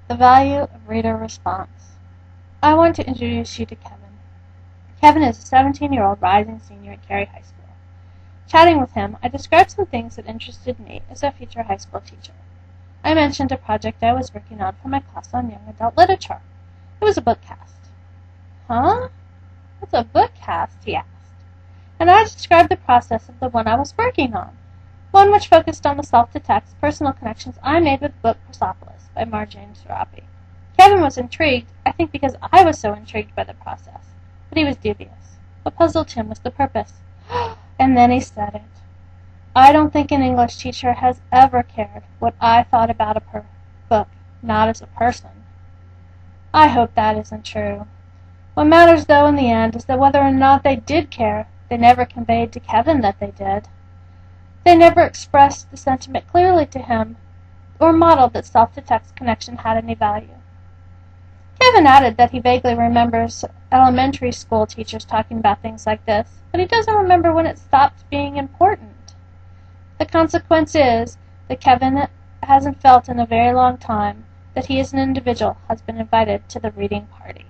The value of reader response. I want to introduce you to Kevin. Kevin is a 17-year-old rising senior at Cary High School. Chatting with him, I described some things that interested me as a future high school teacher. I mentioned a project I was working on for my class on young adult literature. It was a book cast. Huh? What's a book cast? He asked. And I described the process of the one I was working on, one which focused on the self-to-text personal connections I made with the book Persepolis by Marjane Sarapi. Kevin was intrigued, I think because I was so intrigued by the process, but he was dubious. What puzzled him was the purpose. And then he said it. I don't think an English teacher has ever cared what I thought about a book, not as a person. I hope that isn't true. What matters, though, in the end, is that whether or not they did care, they never conveyed to Kevin that they did. They never expressed the sentiment clearly to him, or modeled that self-to-text connection had any value. Kevin added that he vaguely remembers elementary school teachers talking about things like this, but he doesn't remember when it stopped being important. The consequence is that Kevin hasn't felt in a very long time that he as an individual has been invited to the reading party.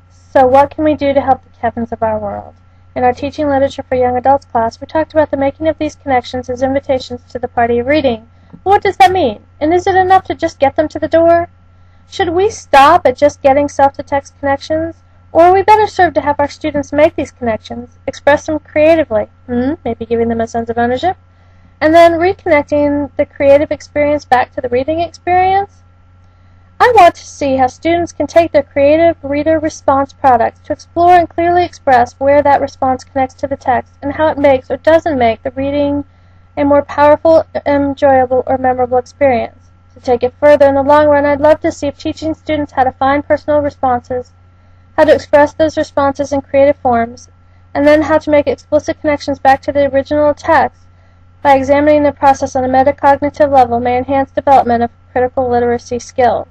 So what can we do to help the Kevins of our world? In our Teaching Literature for Young Adults class, we talked about the making of these connections as invitations to the party of reading. But what does that mean? And is it enough to just get them to the door? Should we stop at just getting self-to-text connections? Or are we better served to have our students make these connections, express them creatively, maybe giving them a sense of ownership, and then reconnecting the creative experience back to the reading experience? I want to see how students can take their creative reader response products to explore and clearly express where that response connects to the text and how it makes or doesn't make the reading a more powerful, enjoyable, or memorable experience. To take it further in the long run, I'd love to see if teaching students how to find personal responses, how to express those responses in creative forms, and then how to make explicit connections back to the original text by examining the process on a metacognitive level may enhance development of critical literacy skills.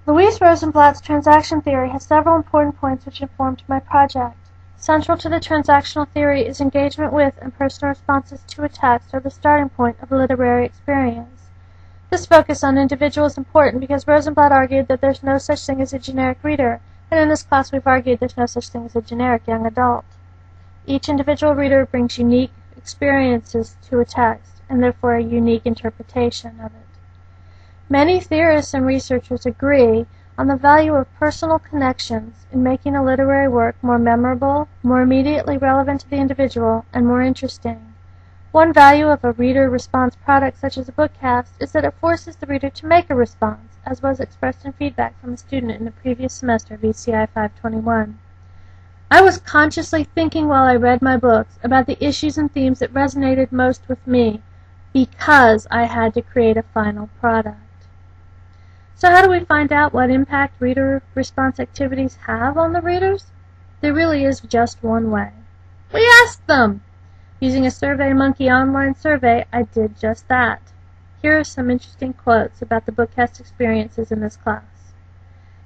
Louise Rosenblatt's transaction theory has several important points which informed my project. Central to the transactional theory is engagement with and personal responses to a text are the starting point of a literary experience. This focus on individual is important because Rosenblatt argued that there's no such thing as a generic reader, and in this class we've argued there's no such thing as a generic young adult. Each individual reader brings unique experiences to a text, and therefore a unique interpretation of it. Many theorists and researchers agree on the value of personal connections in making a literary work more memorable, more immediately relevant to the individual, and more interesting. One value of a reader response product such as a book cast is that it forces the reader to make a response, as was expressed in feedback from a student in the previous semester of ECI 521. I was consciously thinking while I read my books about the issues and themes that resonated most with me because I had to create a final product. So how do we find out what impact reader response activities have on the readers? There really is just one way. We asked them! Using a SurveyMonkey online survey, I did just that. Here are some interesting quotes about the bookcast experiences in this class.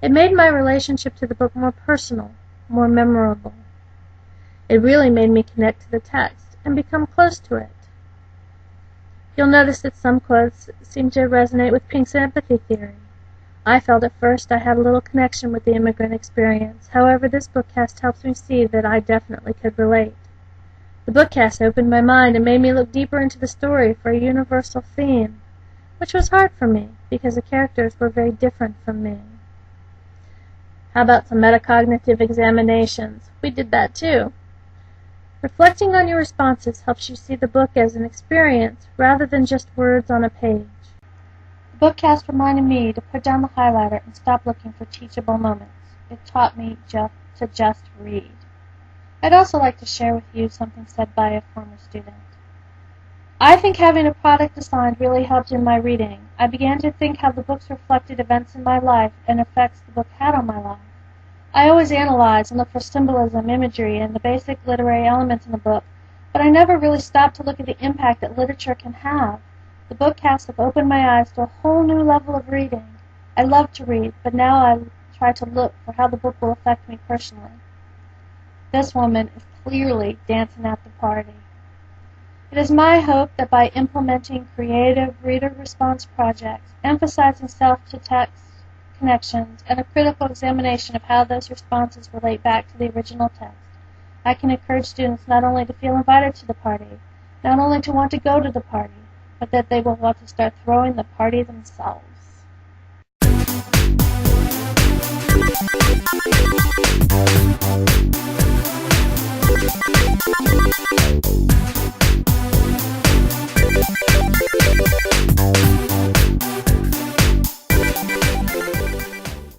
It made my relationship to the book more personal, more memorable. It really made me connect to the text and become close to it. You'll notice that some quotes seem to resonate with Pink's empathy theory. I felt at first I had a little connection with the immigrant experience. However, this bookcast helps me see that I definitely could relate. The bookcast opened my mind and made me look deeper into the story for a universal theme, which was hard for me because the characters were very different from me. How about some metacognitive examinations? We did that too. Reflecting on your responses helps you see the book as an experience rather than just words on a page. The bookcast reminded me to put down the highlighter and stop looking for teachable moments. It taught me to just read. I'd also like to share with you something said by a former student. I think having a product assigned really helped in my reading. I began to think how the books reflected events in my life and effects the book had on my life. I always analyze and look for symbolism, imagery, and the basic literary elements in a book, but I never really stopped to look at the impact that literature can have. The bookcasts have opened my eyes to a whole new level of reading. I love to read, but now I try to look for how the book will affect me personally. This woman is clearly dancing at the party. It is my hope that by implementing creative reader response projects, emphasizing self-to-text connections, and a critical examination of how those responses relate back to the original text, I can encourage students not only to feel invited to the party, not only to want to go to the party, but that they will want to start throwing the party themselves.